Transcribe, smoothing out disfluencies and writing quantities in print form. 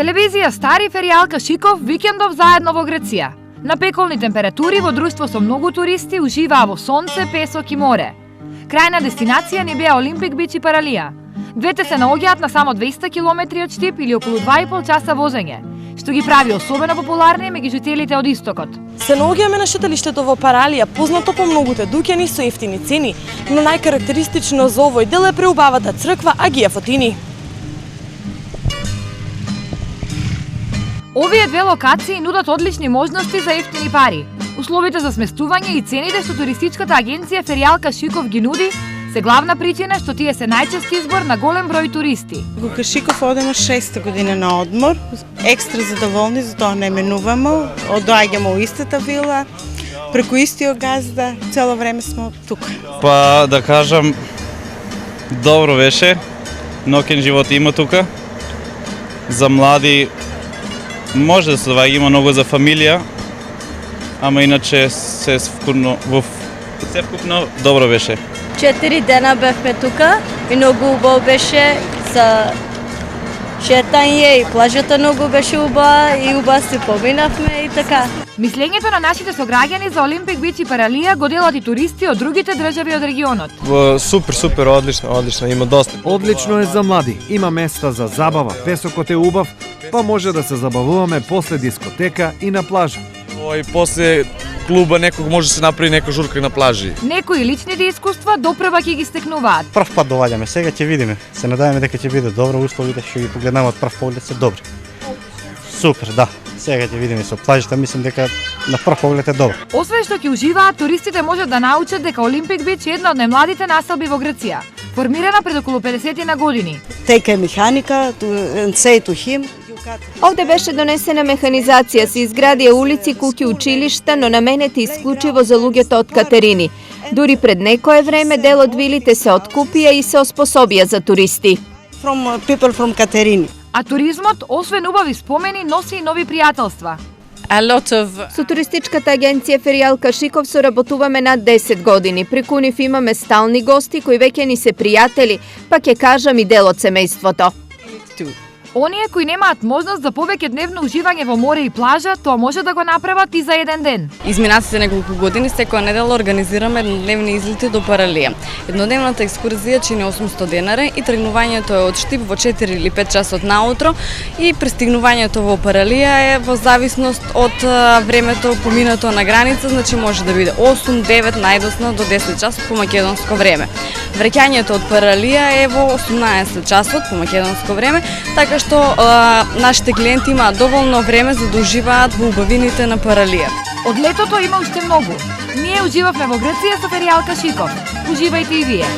Телевизија Стари феријалка Шиков викендов заедно во Греција. На пеколни температури во друштво со многу туристи уживаа во сонце, песок и море. Крајна дестинација ни беа Олимпик бич и Паралија. Двете се наоѓаат на само 200 километри од Штип или околу 2,5 часа возење, што ги прави особено популарни меѓу жителите од истокот. Се наоѓаме на шеталиштето во Паралија, познато по многуте дуќани со ефтини цени, но најкарактеристично за овој дел е преубавата црква Агија Фотини. Овие две локации нудат одлични можности за ефтини пари. Условите за сместување и цените што туристичката агенција Феријалка Шиков ги нуди се главна причина што тие се најчест избор на голем број туристи. Кога Шиков одеме 6-та година на одмор, екстра задоволни, затоа не менуваме, доаѓаме у истата вила, преку истиот газда, цело време сме тука. Па да кажам, добро беше, ноќен живот има тука. За млади може да се доаѓа, има многу за фамилија, ама иначе се вкупно добро беше. 4 дена бевме тука и многу убаво беше за шетање и плажата многу беше убава и убаво си поминавме и така. Мислењето на нашите сограѓани за Олимпик бич и Паралија го делат и туристи од другите држави од регионот. Супер, одлично, има доста. Одлично е за млади, има места за забава, песокот е убав, па може да се забавуваме после дискотека и на плажа. И после клуба неког може да се направи нека журка на плажи. Некои личните искуства допрва ќе ги стекнуваат. Прв пат доаѓаме, сега ќе видиме. Се надеваме дека ќе биде добро, условите што ги погледнаме од прв поглед се добри. Супер, да. Сега ќе видиме со плажите, мислам дека на прв поглед е добро. Освен што ќе уживаат, туристите можат да научат дека Олимпик бич е една од најмладите населби во Грција, формирана пред околу 50 на години. Тека е механика, say to him. Овде беше донесена механизација, се изградија улици, куќи, училишта, но наменети исклучиво за луѓето од Катерини. Дури пред некое време дел од вилите се откупија и се оспособија за туристи. People from Катерини. А туризмот, освен убави спомени, носи и нови пријателства. Со туристичката агенција Феријалка Шиков соработуваме над 10 години. Преку нив имаме стални гости кои веќе ни се пријатели, па ќе кажам и дел од семејството. Оние кои немаат можност за повеќе дневно уживање во море и плажа, тоа може да го направат и за еден ден. Изминатите неколку години секоја недела организираме еднодневни излети до Паралија. Еднодневната екскурзија чини 800 денари и тргнувањето е од Штип во 4 или 5 часот наутро и пристигнувањето во Паралија е во зависност од времето поминато на граница, значи може да биде 8, 9, најдосно до 10 часот по македонско време. Враќањето од Паралија е во 18 часот по македонско време, така што нашите клиенти имаат доволно време за да уживаат во убавините на Паралија. Од летото има уште многу. Ние уживавме во Грција со Феријалка Шиков. Уживајте и вие.